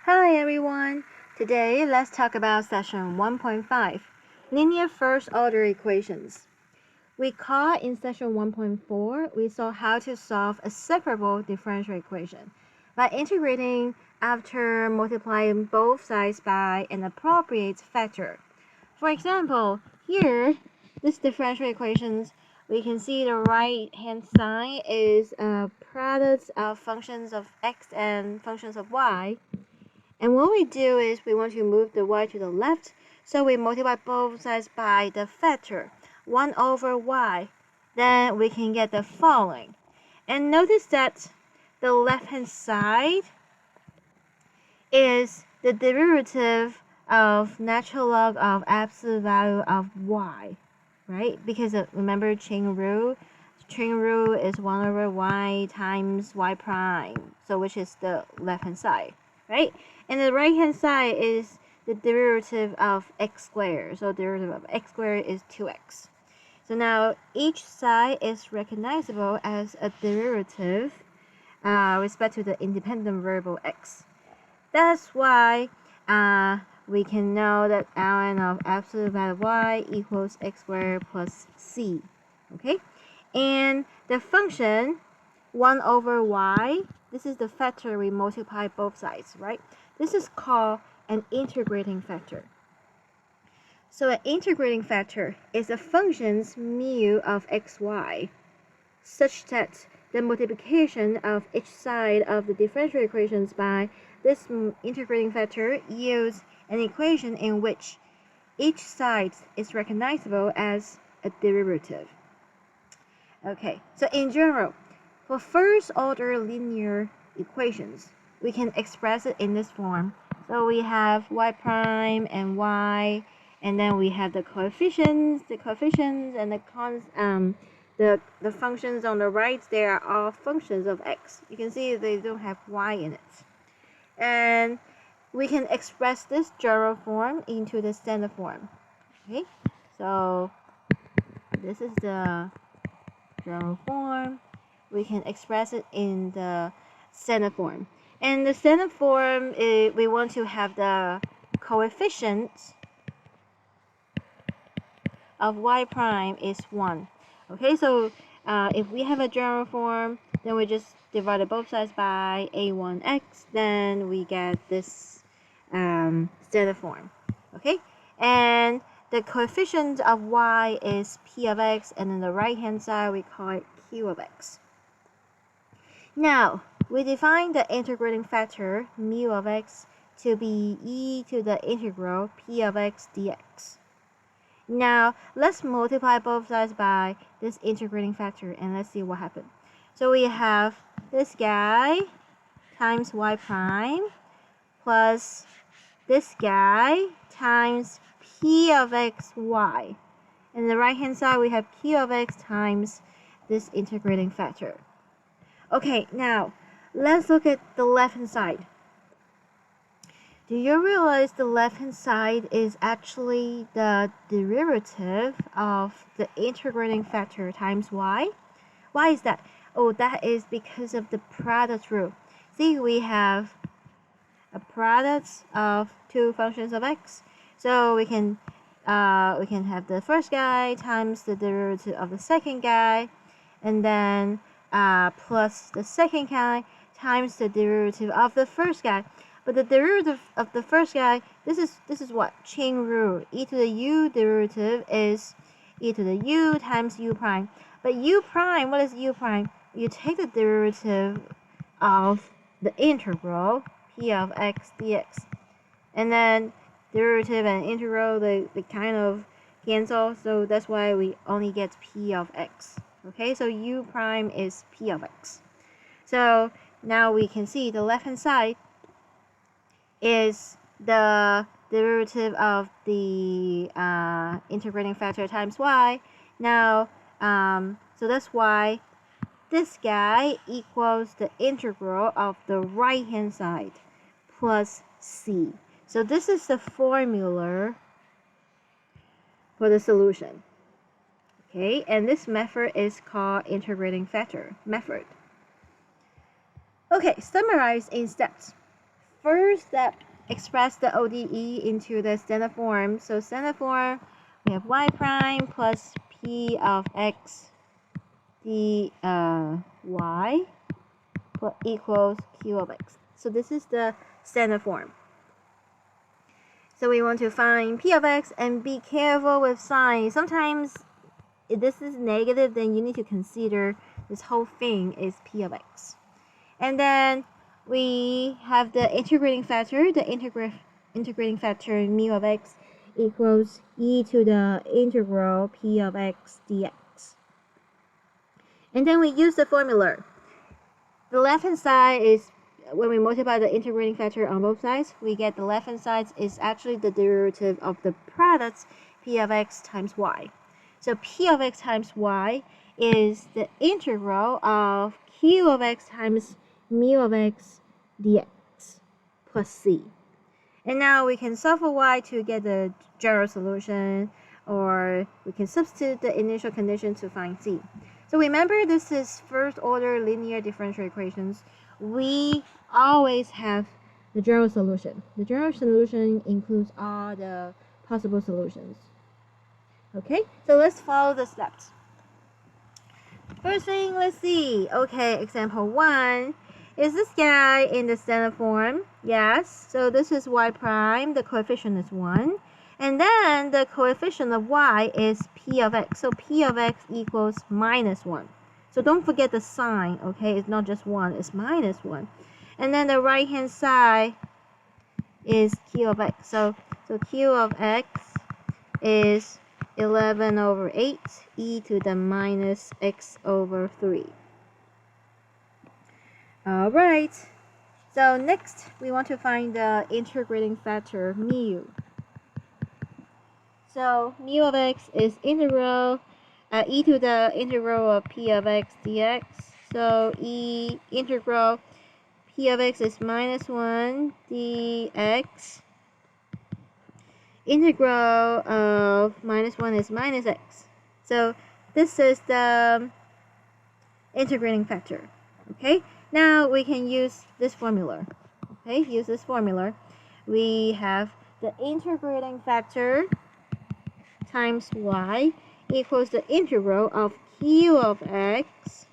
Hi everyone! Today let's talk about section 1.5, linear first order equations. Recall in section 1.4, we saw how to solve a separable differential equation by integrating after multiplying both sides by an appropriate factor. For example, here, this differential equations, we can see the right hand side is a product of functions of x and functions of y. And what we do is we want to move the y to the left, so we multiply both sides by the factor 1 over y. Then we can get the following. And notice that the left-hand side is the derivative of natural log of absolute value of y, right? Because remember chain rule? Chain rule is 1 over y times y prime, so which is the left-hand side, right? And the right-hand side is the derivative of x squared. So derivative of x squared is 2x. So now each side is recognizable as a derivative respect to the independent variable x. That's why we can know that ln of absolute value of y equals x squared plus c. Okay? And the function 1 over y, this is the factor we multiply both sides, right? This is called an integrating factor. So an integrating factor is a function's mu of xy, such that the multiplication of each side of the differential equations by this integrating factor yields an equation in which each side is recognizable as a derivative. Okay, so in general, for first order linear equations, we can express it in this form. So we have y prime and y, and then we have the coefficients, and the functions on the right. They are all functions of x. You can see they don't have y in it. And we can express this general form into the standard form. Okay, so this is the general form. We can express it in the standard form. And the standard form, we want to have the coefficient of y prime is 1. Okay, so if we have a general form, then we just divide both sides by a1x, then we get this standard form. Okay, and the coefficient of y is p of x, and on the right hand side we call it q of x. Now, we define the integrating factor mu of x to be e to the integral p of x dx. Now, let's multiply both sides by this integrating factor and let's see what happens. So we have this guy times y prime plus this guy times p of x y. And the right hand side we have q of x times this integrating factor. Okay, now let's look at the left hand side. Do you realize the left hand side is actually the derivative of the integrating factor times y? Why is that? Oh, that is because of the product rule. See, we have a product of two functions of x. So we can have the first guy times the derivative of the second guy, and then plus the second guy times the derivative of the first guy. But the derivative of the first guy, this is what? Chain rule. E to the u derivative is e to the u times u prime. But u prime, what is u prime? You take the derivative of the integral p of x dx. And then derivative and integral, they kind of cancel. So that's why we only get p of x. Okay, so u prime is p of x. So now we can see the left hand side is the derivative of the integrating factor times y. Now, so that's why this guy equals the integral of the right hand side plus c. So this is the formula for the solution. Okay, and this method is called integrating factor method. Okay, summarized in steps. first step, express the ODE into the standard form. So standard form, we have y prime plus p of x dy equals q of x. So this is the standard form. So we want to find p of x, and be careful with sign. Sometimes if this is negative, then you need to consider this whole thing is p of x. And then we have the integrating factor. The integrating factor mu of x equals e to the integral p of x dx. And then we use the formula. The left-hand side is, when we multiply the integrating factor on both sides, we get the left-hand side is actually the derivative of the products p of x times y. So p of x times y is the integral of q of x times mu of x dx plus c. And now we can solve for y to get the general solution, or we can substitute the initial condition to find c. So remember, this is first order linear differential equations. We always have the general solution. The general solution includes all the possible solutions. Okay, so let's follow the steps. First thing, let's see. Okay, example 1. Is this guy in the standard form? Yes. So this is y prime. The coefficient is 1. And then the coefficient of y is p of x. So p of x equals minus 1. So don't forget the sign, okay? It's not just 1, it's minus 1. And then the right-hand side is q of x. So q of x is 11 over 8 e to the minus x over 3. Alright, so next we want to find the integrating factor mu. So mu of x is integral e to the integral of p of x dx. So integral p of x is minus 1 dx. Integral of minus 1 is minus x. So this is the integrating factor. Okay, now we can use this formula. Okay, use this formula. We have the integrating factor times y equals the integral of q of x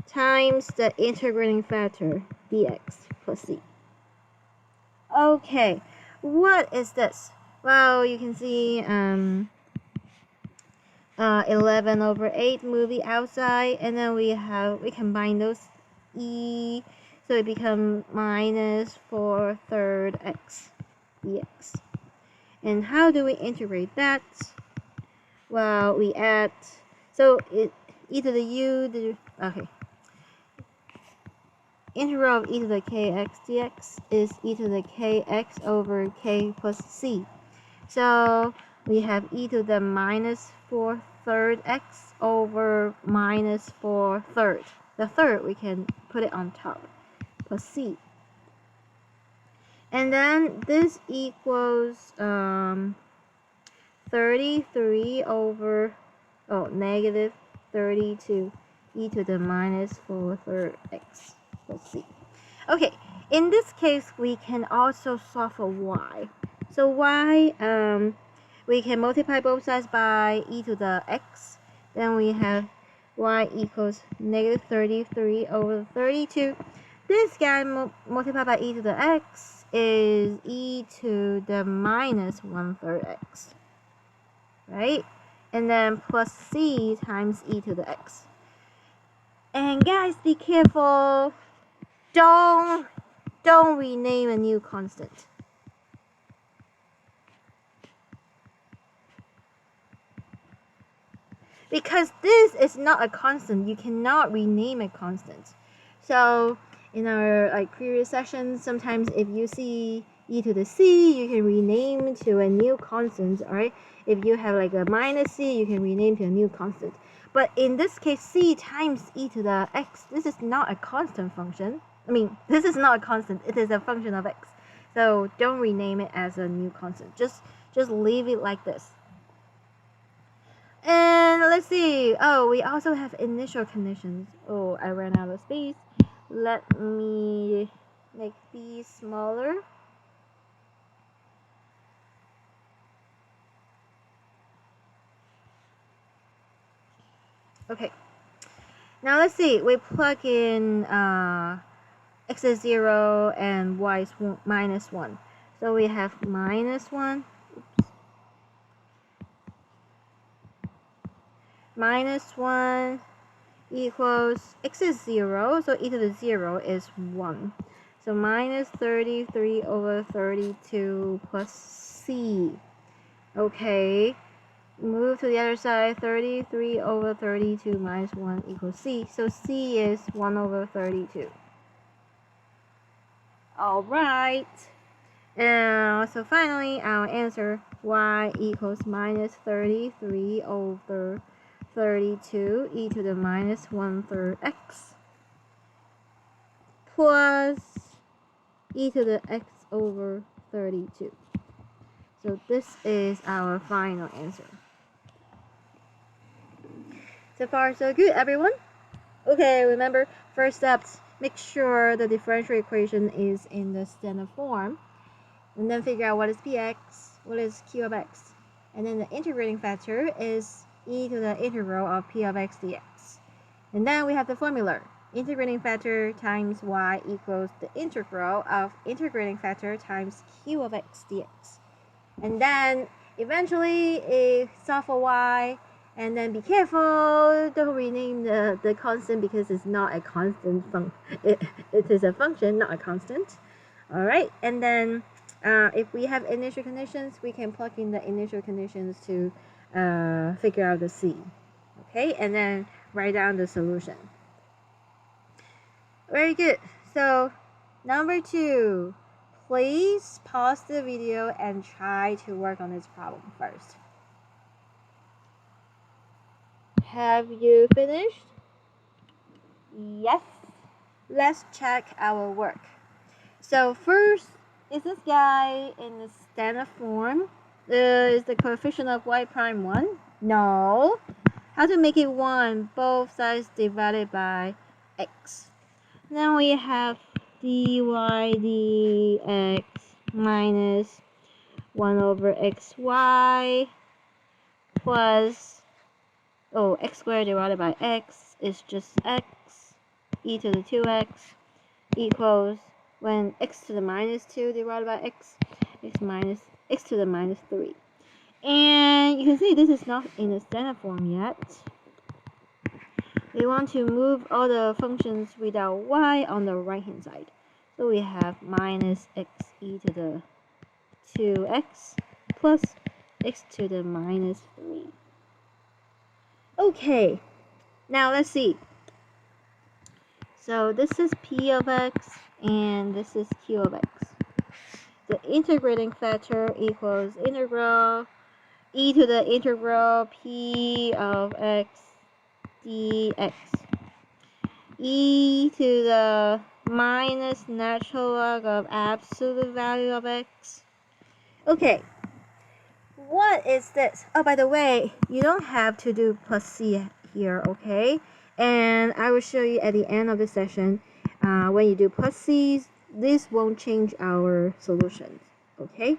times the integrating factor dx plus c. Okay, what is this? Well, you can see 11 over 8 movie outside, and then we combine those e, so it becomes minus 4/3 x dx. And how do we integrate that? Well, we add, so e to the u, okay. Integral of e to the kx dx is e to the kx over k plus c. So we have e to the minus 4/3 x over minus 4/3. The third, we can put it on top, plus c. And then this equals 33 over, negative 32 e to the minus 4/3 x plus c. Okay, in this case, we can also solve for y. So y, we can multiply both sides by e to the x. Then we have y equals negative 33 over 32. This guy multiplied by e to the x is e to the minus 1/3 x. Right? And then plus c times e to the x. And guys, be careful. Don't rename a new constant. Because this is not a constant. You cannot rename a constant. So in our previous sessions, sometimes if you see e to the c, you can rename to a new constant. Alright? If you have a minus c, you can rename to a new constant. But in this case, c times e to the x, this is not a constant function. I mean, this is not a constant. It is a function of x. So don't rename it as a new constant. Just leave it like this. And let's see. Oh, we also have initial conditions. Oh, I ran out of space. Let me be smaller. Okay. Now let's see. We plug in x is 0 and y is minus 1. So we have minus 1. Minus 1 equals x is 0, so e to the 0 is 1. So minus 33 over 32 plus c. Okay, move to the other side. 33 over 32 minus 1 equals c. So c is 1 over 32. Alright. So finally, our answer, y equals minus 33 over 32 e to the minus 1/3 x plus e to the x over 32. So this is our final answer. So far, so good, everyone. Okay, remember, first steps, make sure the differential equation is in the standard form. And then figure out what is px, what is q of x. And then the integrating factor is e to the integral of p of x dx. And then we have the formula. Integrating factor times y equals the integral of integrating factor times q of x dx. And then eventually solve for y. And then be careful, don't rename the constant because it's not a constant function. It is a function, not a constant. Alright, and then if we have initial conditions, we can plug in the initial conditions to figure out the c. Okay, and then write down the solution. Very good. So, number 2, please pause the video and try to work on this problem first. Have you finished? Yes. Let's check our work. So first, is this guy in the standard form? Is the coefficient of y prime 1? No. How to make it 1? Both sides divided by x. Then we have dy dx minus 1 over xy plus, x squared divided by x is just x, e to the 2x equals, when x to the minus 2 divided by x to the minus 3. And you can see this is not in the standard form yet. We want to move all the functions without y on the right hand side. So we have minus x e to the 2x plus x to the minus 3. Okay, now let's see. So this is p of x and this is q of x. The integrating factor equals integral e to the integral p of x dx. E to the minus natural log of absolute value of x. Okay, what is this? Oh, by the way, you don't have to do plus c here, okay? And I will show you at the end of the session, when you do plus c's, this won't change our solutions, okay?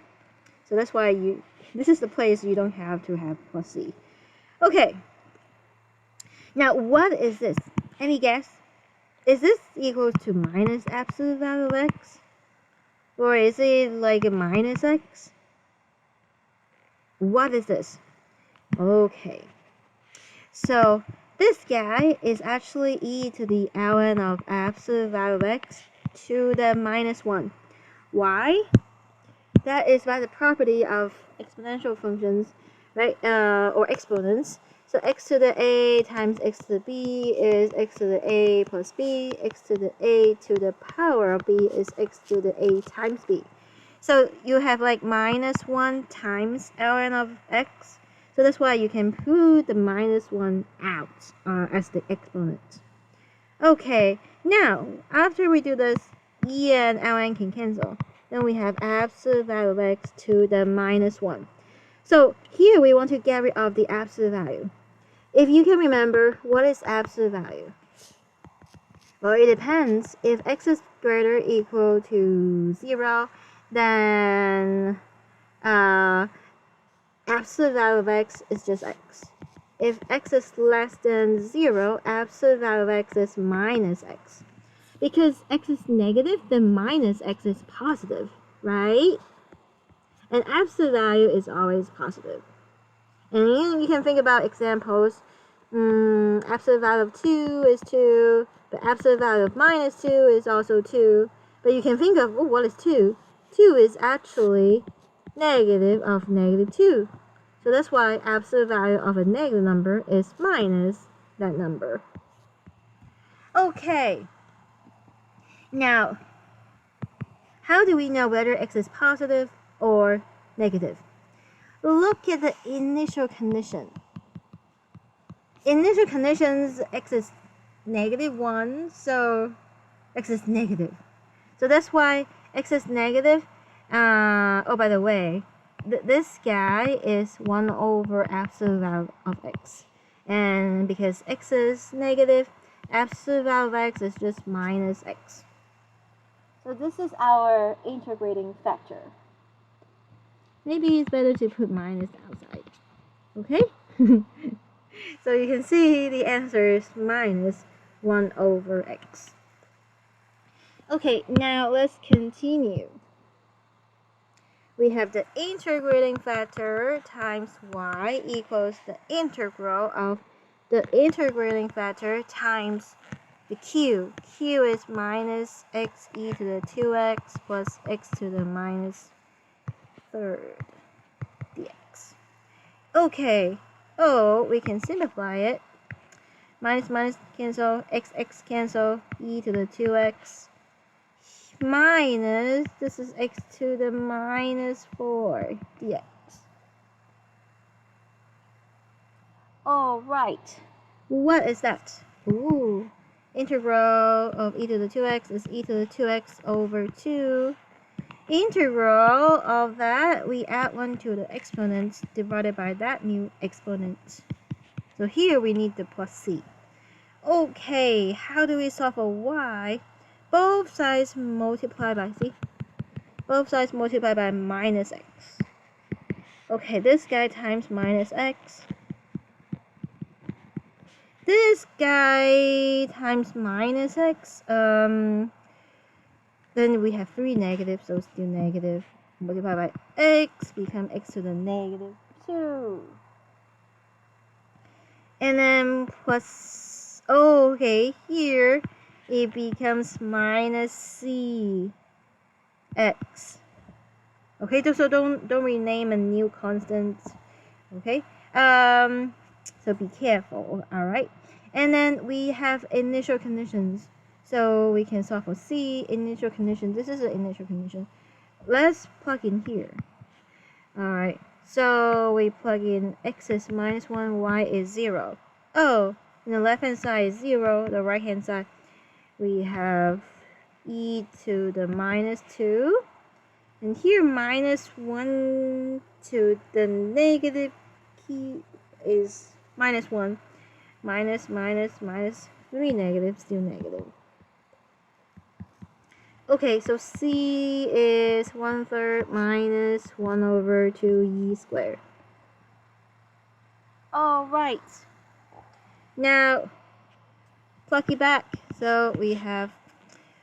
So that's why this is the place you don't have to have plus c. Okay, now what is this? Any guess? Is this equal to minus absolute value of x? Or is it like a minus x? What is this? Okay, so this guy is actually e to the ln of absolute value of x to the minus 1. Why? That is by the property of exponential functions, right? Or exponents. So x to the a times x to the b is x to the a plus b. X to the a to the power of b is x to the a times b. So you have like minus 1 times ln of x. So that's why you can put the minus 1 out as the exponent. Okay, now after we do this, e and ln can cancel. Then we have absolute value of x to the minus 1. So here we want to get rid of the absolute value. If you can remember, what is absolute value? Well, it depends. If x is greater or equal to 0, then absolute value of x is just x. If x is less than 0, absolute value of x is minus x. Because x is negative, then minus x is positive, right? And absolute value is always positive. And you can think about examples. Absolute value of 2 is 2, but absolute value of minus 2 is also 2. But you can think of, oh, what is 2? 2 is actually negative of negative 2. So that's why absolute value of a negative number is minus that number. Okay. Now, how do we know whether x is positive or negative? Look at the initial condition. Initial conditions, x is negative 1, so x is negative. So that's why x is negative. Oh, by the way, this guy is 1 over absolute value of x. And because x is negative, absolute value of x is just minus x. So this is our integrating factor. Maybe it's better to put minus outside. Okay? So you can see the answer is minus 1 over x. Okay, now let's continue. We have the integrating factor times y equals the integral of the integrating factor times the q. Q is minus x e to the 2x plus x to the minus third dx. Okay, we can simplify it. Minus minus cancel, x cancel, e to the 2x minus, this is x to the minus 4 dx. Alright, what is that? Ooh, integral of e to the 2x is e to the 2x over 2. Integral of that, we add 1 to the exponent divided by that new exponent. So here we need the plus c. Okay, how do we solve for y? Both sides multiply by c. Both sides multiply by minus x. Okay, this guy times minus x. This guy times minus x. Then we have 3 negatives, so still negative. Multiply by x, become x to the negative 2. And then plus, okay, here it becomes minus c x. Okay, so don't rename a new constant. Okay, so be careful. All right, and then we have initial conditions, so we can solve for c. Initial condition. This is an initial condition. Let's plug in here. All right, so we plug in x is minus 1, y is 0. Oh, and the left hand side is 0. The right hand side we have e to the minus 2. And here minus 1 to the negative key is minus 1. Minus, 3 negative, still negative. Okay, so c is 1/3 minus 1 over 2e squared. Alright. Now, plug it back. So we have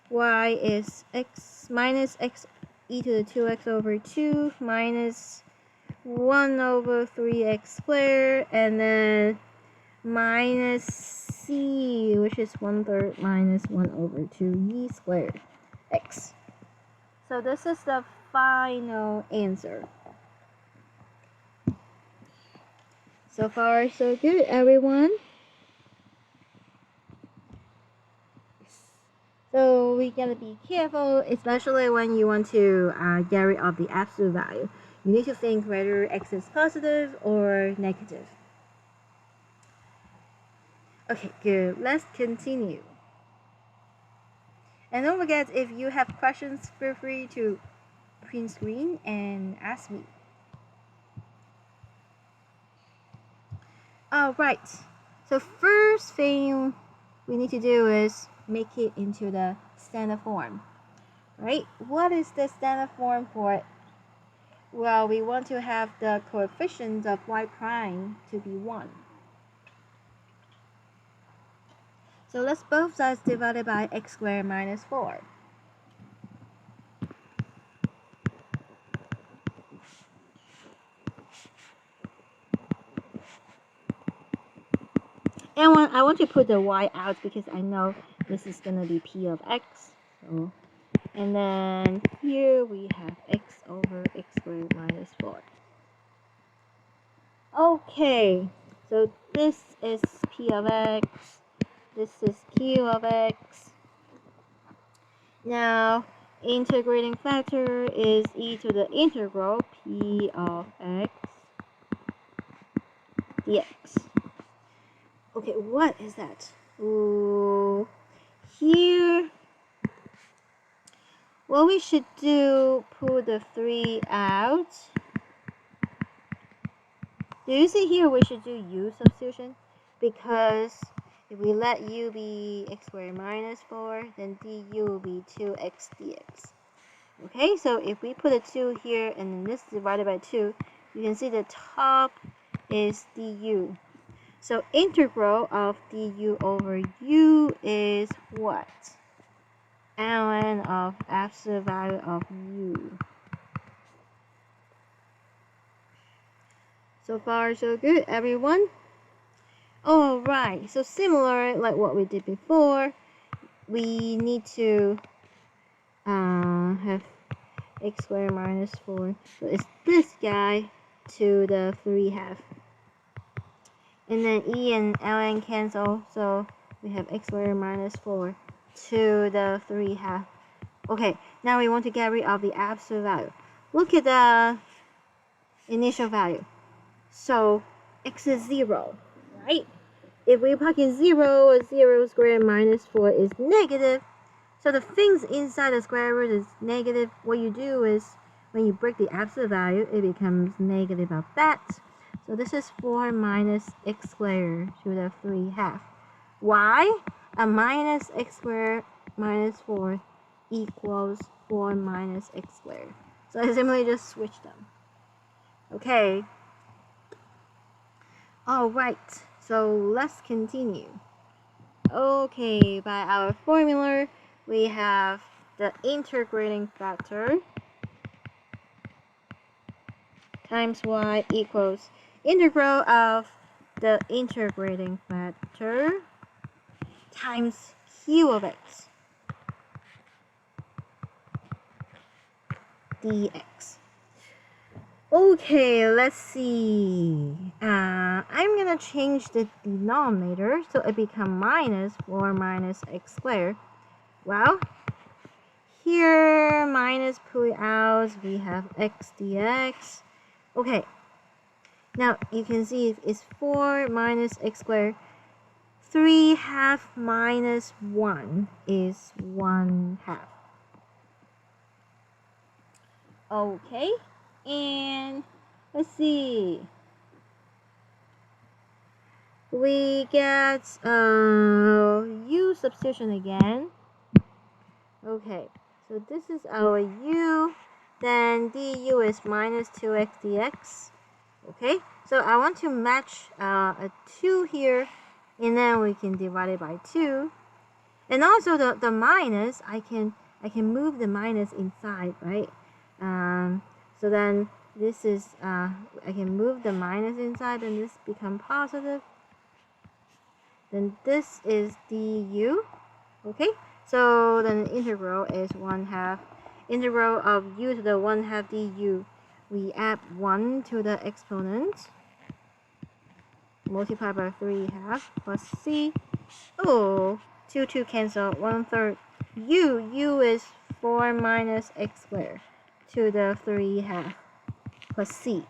y is x minus x e to the 2x over 2 minus 1 over 3x squared, and then minus c, which is 1/3 minus 1 over 2e squared x. So this is the final answer. So far, so good, everyone. So we gotta be careful, especially when you want to get rid of the absolute value. You need to think whether x is positive or negative. Okay, good. Let's continue. And don't forget, if you have questions, feel free to print screen and ask me. Alright, so first thing we need to do is make it into the standard form. right? What is the standard form for it? Well, we want to have the coefficient of y prime to be 1. So let's both sides divided by x squared minus 4. And I want to put the y out because I know this is going to be p of x. So, and then here we have x over x squared minus 4. Okay, so this is p of x, this is q of x. Now, integrating factor is e to the integral p of x dx. Okay, what is that? Ooh, here, what we should do, pull the 3 out. Do you see here we should do u substitution? Because if we let u be x squared minus 4, then du will be 2x dx. Okay, so if we put a 2 here and then this divided by 2, you can see the top is du. So integral of du over u is what? Ln of absolute value of u. So far so good, everyone. Alright, so similar like what we did before, we need to have x squared minus 4. So it's this guy to the 3/2. And then e and ln cancel, so we have x squared minus 4 to the 3/2. Okay, now we want to get rid of the absolute value. Look at the initial value. So x is 0, right? If we plug in 0, 0 squared minus 4 is negative. So the things inside the square root is negative. What you do is, when you break the absolute value, it becomes negative of that. So this is 4 minus x squared to the 3/2. Why? A minus x squared minus 4 equals 4 minus x squared. So I simply just switch them. Okay. Alright, so let's continue. Okay, by our formula, we have the integrating factor times y equals integral of the integrating factor times q of x dx. Okay, let's see. I'm gonna change the denominator so it becomes minus 4 minus x squared. Well, here minus pull out, we have x dx. Okay, now you can see it's 4 minus x squared. 3/2 minus 1 is 1/2. Okay, and let's see. We get u substitution again. Okay, so this is our u. Then du is minus 2x dx. Okay, so I want to match a 2 here, and then we can divide it by 2. And also the minus, I can move the minus inside, right? So then this is, I can move the minus inside and this become positive. Then this is du, okay? So then the integral is 1/2. Integral of u to the 1/2 du. We add 1 to the exponent. Multiply by 3/2 plus c. Oh, 2 cancel, 1/3. U is 4 minus x squared to the 3/2 plus c.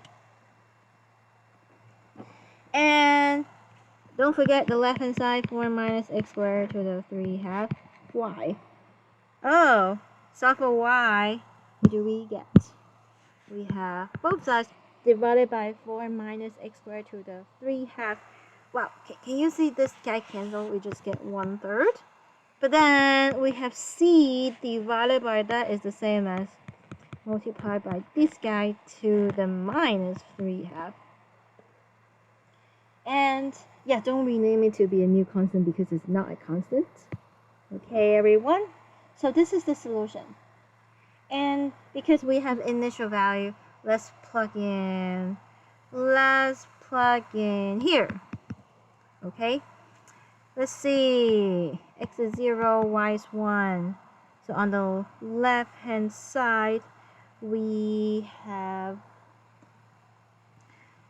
And don't forget the left hand side, 4 minus x squared to the 3/2 y. Oh, solve for y. What do we get? We have both sides divided by 4 minus x squared to the 3/2. Wow, can you see this guy cancel? We just get 1/3. But then we have c divided by that is the same as multiplied by this guy to the minus 3/2. And yeah, don't rename it to be a new constant because it's not a constant. Okay, everyone? So this is the solution. And because we have initial value, let's plug in here. Okay? Let's see. X is 0, y is 1. So on the left hand side, we have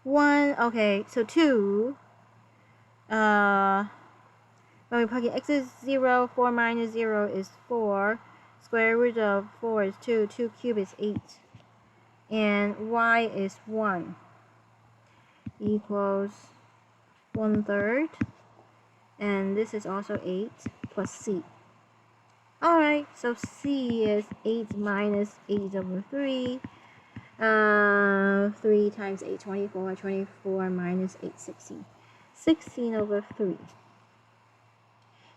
1. Okay, so 2. When we plug in x is 0, 4 minus 0 is 4. Square root of 4 is 2. 2 cubed is 8. And y is 1 equals 1/3. And this is also 8 plus c. Alright, so c is 8 minus 8 over 3. 3 times 8, 24. 24 minus 8, 16. 16 over 3.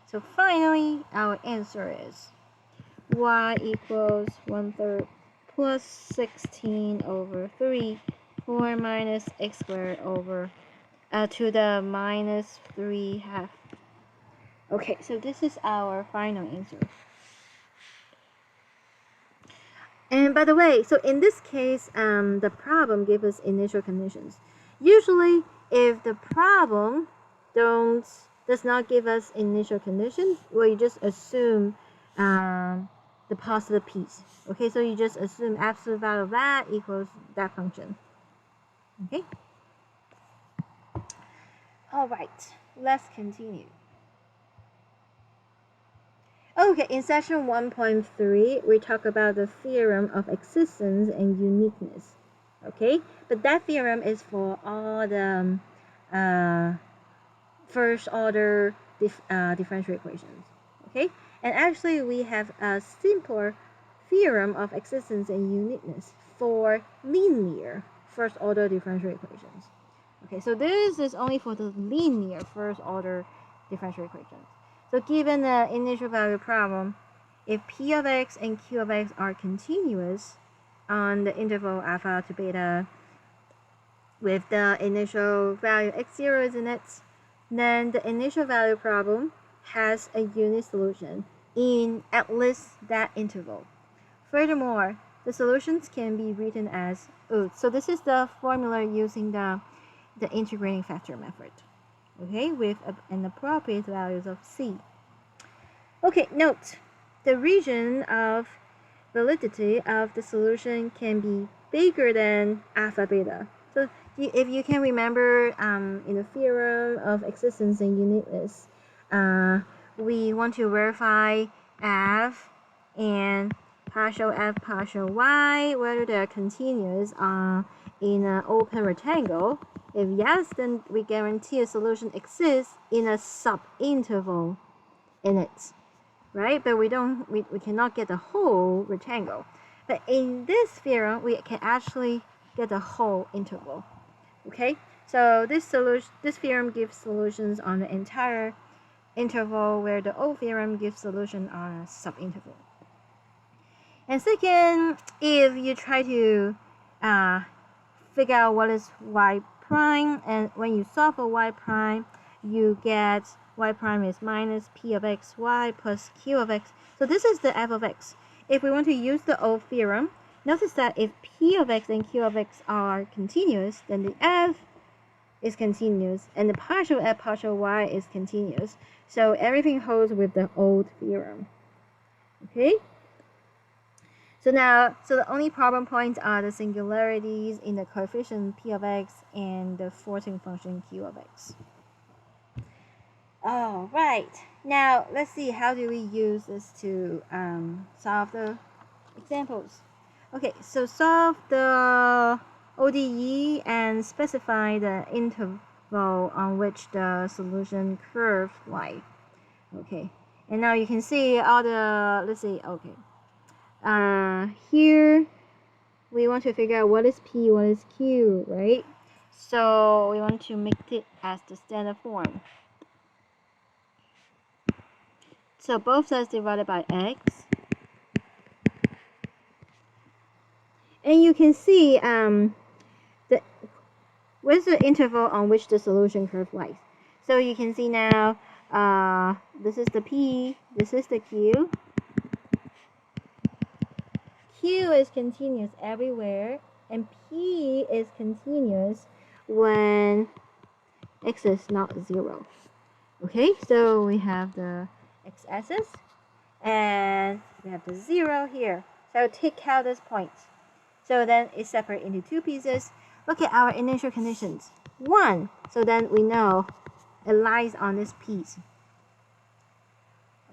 So finally, our answer is y equals 1/3 plus 16 over 3. 4 minus x squared over to the minus 3/2. Okay, so this is our final answer. And by the way, so in this case, the problem gives us initial conditions. Usually, if the problem does not give us initial conditions, well, you just assume the positive piece. Okay, so you just assume absolute value of that equals that function. Okay. All right, let's continue. Okay, in section 1.3, we talk about the theorem of existence and uniqueness. Okay, but that theorem is for all the first order differential equations. Okay, and actually we have a simpler theorem of existence and uniqueness for linear first order differential equations. Okay, so this is only for the linear first order differential equations. So given the initial value problem, if p of x and q of x are continuous on the interval alpha to beta with the initial value x0 is in it, then the initial value problem has a unit solution in at least that interval. Furthermore, the solutions can be written as so this is the formula using the integrating factor method. Okay, with an appropriate values of c. Okay, note, the region of validity of the solution can be bigger than alpha beta. So if you can remember in the theorem of existence and uniqueness, we want to verify f and partial f partial y whether they're continuous in an open rectangle. If yes, then we guarantee a solution exists in a subinterval in it, right? But we cannot get the whole rectangle. But in this theorem, we can actually get the whole interval. Okay, so this theorem gives solutions on the entire interval, where the old theorem gives solution on a subinterval. And second, if you try to figure out what is y prime, and when you solve for y prime, you get y prime is minus p of x y plus q of x. So this is the f of x. If we want to use the old theorem, notice that if p of x and q of x are continuous, then the f is continuous and the partial f partial y is continuous. So everything holds with the old theorem. Okay? So the only problem points are the singularities in the coefficient p of x and the forcing function q of x. All right. Now let's see, how do we use this to solve the examples? Okay, so solve the ODE and specify the interval on which the solution curve y. Okay, and now you can see all the, let's see, okay. Here we want to figure out what is p, what is q, right? So we want to make it as the standard form. So both sides divided by x. And you can see where's the interval on which the solution curve lies. So you can see now, this is the P, this is the Q. Q is continuous everywhere, and P is continuous when x is not 0. Okay, so we have the x-axis, and we have the 0 here. So take out this point. So then it's separated into two pieces. Look at our initial conditions. 1. So then we know it lies on this piece.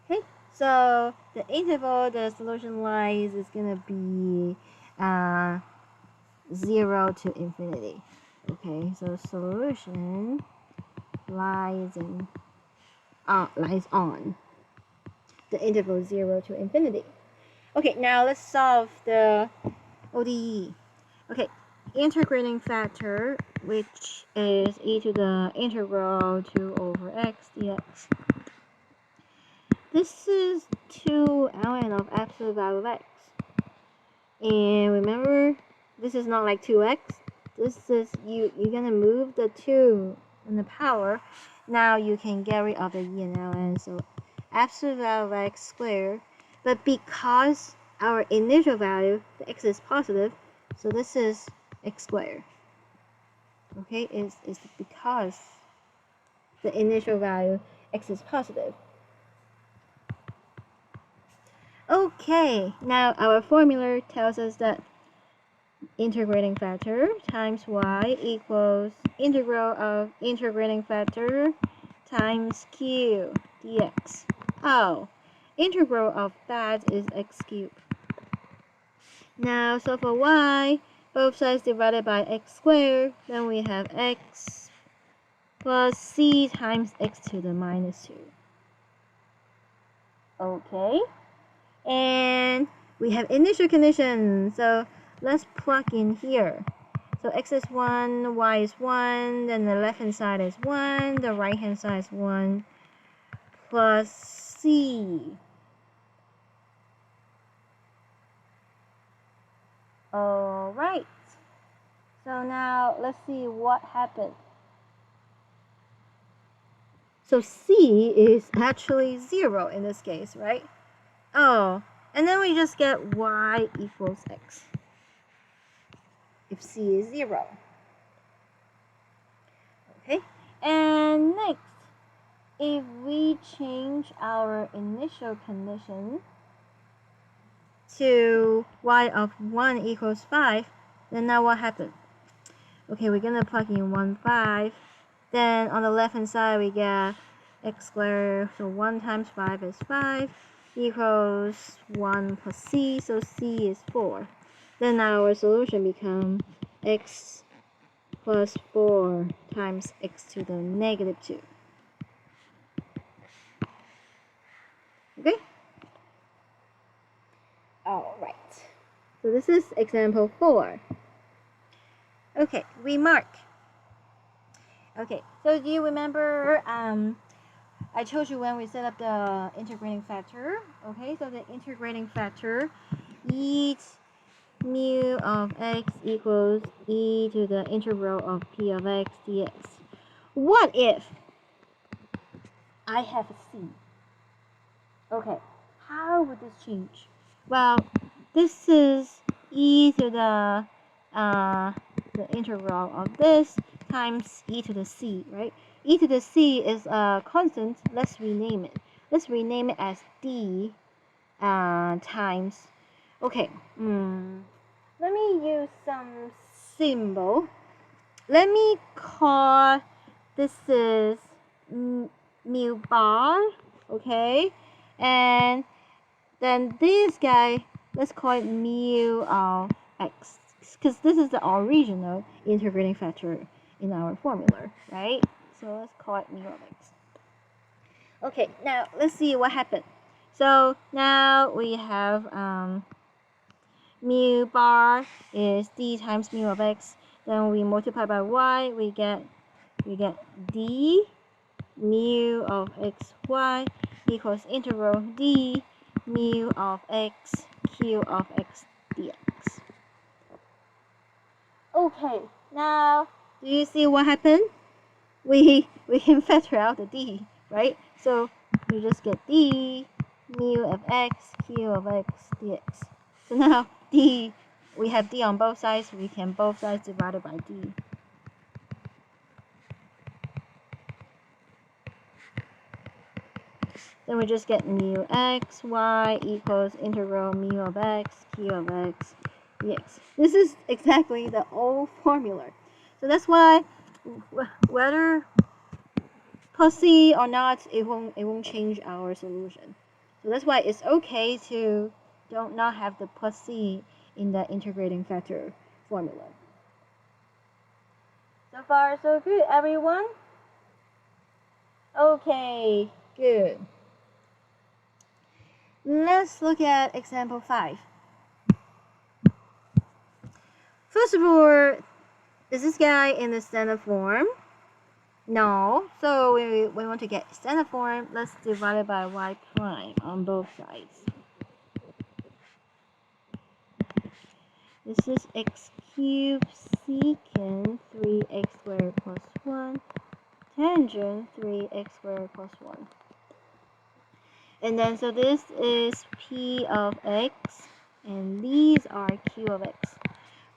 Okay, so the interval the solution lies is going to be 0 to infinity. Okay, so solution lies on the interval 0 to infinity. Okay, now let's solve the ODE. Okay, integrating factor, which is e to the integral 2 over x dx. This is 2 ln of absolute value of x. And remember, this is not like 2x. This is, you're going to move the 2 in the power. Now you can get rid of the e and ln, so absolute value of x squared. But because our initial value, the x is positive, so this is x squared. Okay, it's because the initial value x is positive. Okay, now our formula tells us that integrating factor times y equals integral of integrating factor times q dx. Oh, integral of that is x cubed. Now, so for y, both sides divided by x squared, then we have x plus c times x to the minus 2. Okay, and we have initial conditions, so let's plug in here. So x is 1, y is 1, then the left hand side is 1, the right hand side is 1, plus c. Alright, so now let's see what happened. So c is actually 0 in this case, right? Oh, and then we just get y equals x if c is 0. Okay, and next, if we change our initial condition to y of 1 equals 5, then now what happened? Okay, we're gonna plug in 1, 5. Then on the left hand side we get x squared, so 1 times 5 is 5, equals 1 plus c, so c is 4. Then our solution becomes x plus 4 times x to the negative 2. Okay? Alright. So this is example 4. Okay, remark. Okay, so do you remember I told you when we set up the integrating factor? Okay, so the integrating factor e mu of x equals e to the integral of p of x dx. What if I have a c? Okay, how would this change? Well, this is e to the integral of this times e to the c, right? E to the c is a constant. Let's rename it. Let's rename it as d times. Okay. Let me use some symbol. Let me call this is mu bar. Okay, and then this guy, let's call it mu of x, because this is the original integrating factor in our formula, right? So let's call it mu of x. Okay, now let's see what happened. So now we have mu bar is d times mu of x. Then we multiply by y, we get d mu of xy equals integral d mu of x q of x dx. Okay, now do you see what happened? We can factor out the d, right? So we just get d mu of x q of x dx. So now d, we have d on both sides, we can both sides divided by d. Then we just get mu x y equals integral mu of x q of x dx. This is exactly the old formula. So that's why whether plus c or not, it won't change our solution. So that's why it's okay to not have the plus c in the integrating factor formula. So far so good, everyone? Okay, good. Let's look at example 5. First of all, is this guy in the standard form? No. So we want to get standard form. Let's divide it by y prime on both sides. This is x cubed secant 3x squared plus 1 tangent 3x squared plus 1. And then so this is p of x and these are q of x.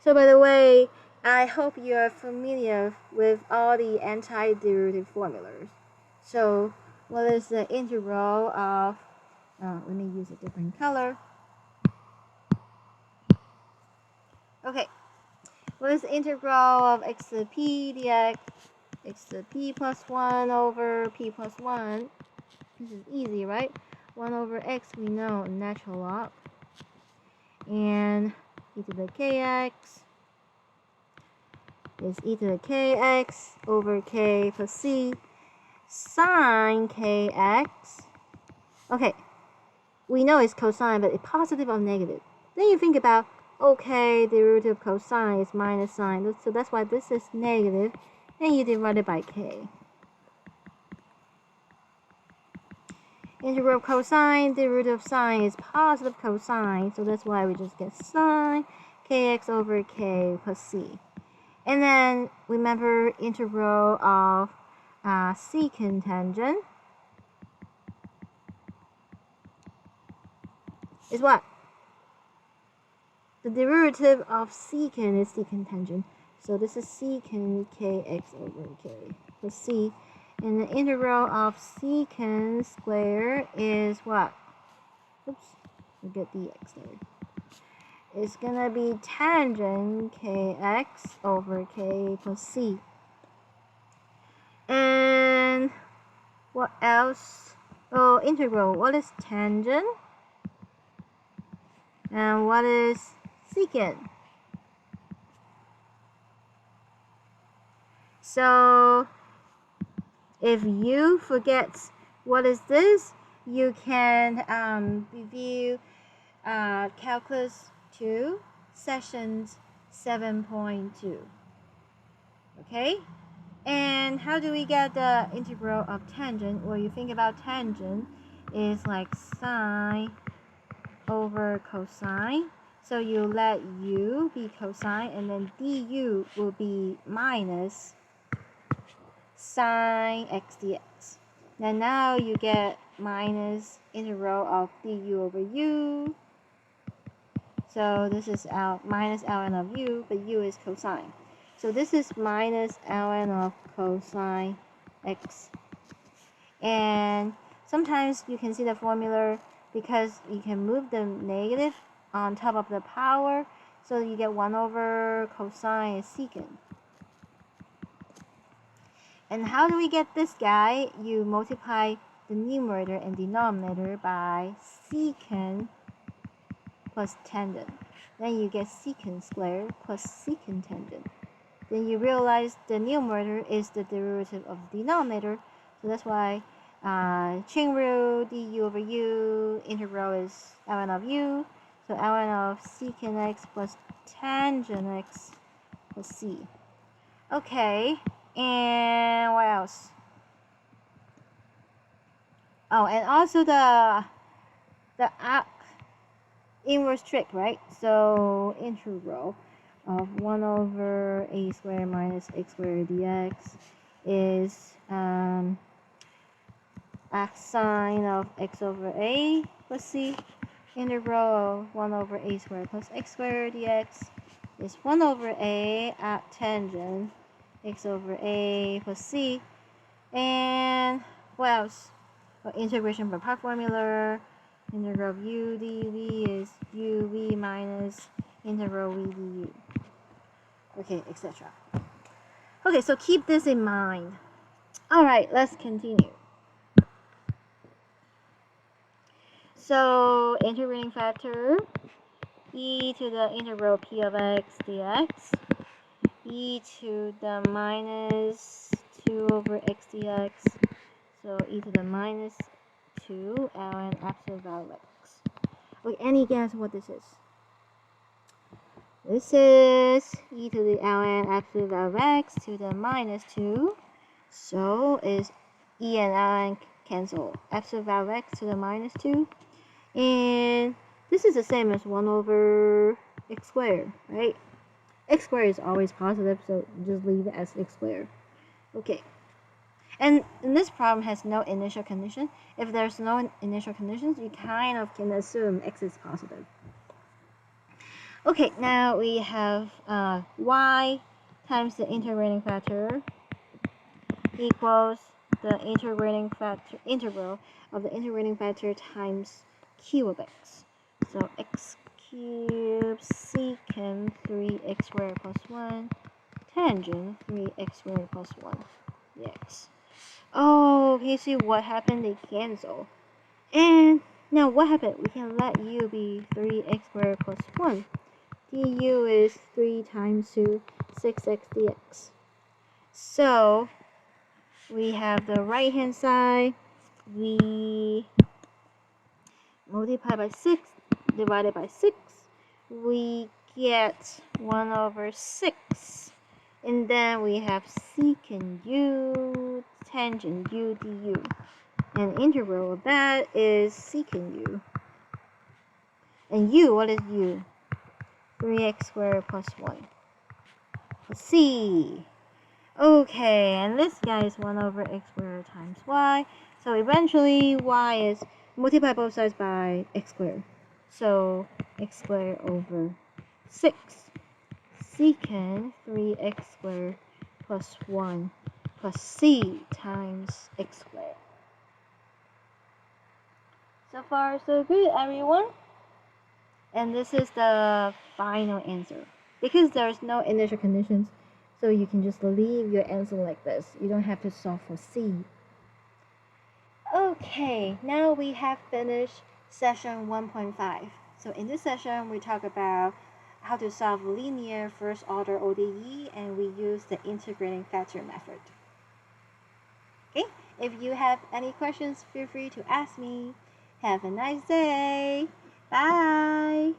So by the way, I hope you are familiar with all the antiderivative formulas. So what is the integral of, let me use a different color. Okay, what is the integral of x to the p dx, x to the p plus 1 over p plus 1? This is easy, right? 1 over x, we know, natural log. And e to the kx is e to the kx over k plus c sine kx. Okay, we know it's cosine, but it's positive or negative. Then you think about, okay, derivative of cosine is minus sine, so that's why this is negative, and you divide it by k. Integral of cosine, derivative of sine is positive cosine, so that's why we just get sine kx over k plus c. And then remember integral of secant tangent is what? The derivative of secant is secant tangent. So this is secant kx over k plus c. And the integral of secant squared is what? Oops, we get dx there. It's gonna be tangent kx over k plus c. And what else? Oh, integral. What is tangent? And what is secant? So if you forget what is this, you can review Calculus 2, Sessions 7.2. Okay? And how do we get the integral of tangent? Well, you think about tangent is like sine over cosine. So you let u be cosine, and then du will be minus sine x dx. And now you get minus integral of du over u. So this is minus ln of u, but u is cosine. So this is minus ln of cosine x. And sometimes you can see the formula because you can move the negative on top of the power. So you get 1 over cosine is secant. And how do we get this guy? You multiply the numerator and denominator by secant plus tangent. Then you get secant squared plus secant tangent. Then you realize the numerator is the derivative of the denominator. So that's why chain rule du over u, integral is ln of u. So ln of secant x plus tangent x plus c. Okay, and what else? Oh, and also the inverse trick, right? So integral of 1 over a squared minus x squared dx is a sine of x over a plus c. Integral of 1 over a squared plus x squared dx is 1 over a at tangent x over a plus c. And what else? Well, integration by part formula. Integral of u dv is uv minus integral v du. Okay, etc. Okay, so keep this in mind. Alright, let's continue. So, integrating factor e to the integral p of x dx, e to the minus 2 over x dx, so e to the minus 2 ln absolute value of x. Wait, any guess what this is? This is e to the ln absolute value of x to the minus 2. So is e and ln cancel. Absolute value of x to the minus 2. And this is the same as 1 over x squared, right? X squared is always positive, so just leave it as x squared. Okay. And this problem has no initial condition. If there's no initial conditions, you kind of can assume x is positive. Okay, now we have y times the integrating factor equals the integral of the integrating factor times q of x. So x cubed secant 3x squared plus 1 tangent 3x squared plus 1 dx. Oh, can you see what happened? They cancel. And now what happened? We can let u be 3x squared plus 1. du is 3 times 2, 6x dx. So we have the right hand side, we multiply by 6, divided by 6, we get 1 over 6. And then we have secant u tangent u du. And integral of that is secant u. And u, what is u? 3x squared plus 1. Plus c. Okay, and this guy is 1 over x squared times y. So eventually y is multiply both sides by x squared. So x squared over 6. Secant 3x squared plus 1 plus c times x squared. So far so good, everyone. And this is the final answer. Because there's no initial conditions, so you can just leave your answer like this. You don't have to solve for C. Okay, now we have finished session 1.5. So in this session, we talk about how to solve linear first order ODE, and we use the integrating factor method. Okay, if you have any questions, feel free to ask me. Have a nice day. Bye.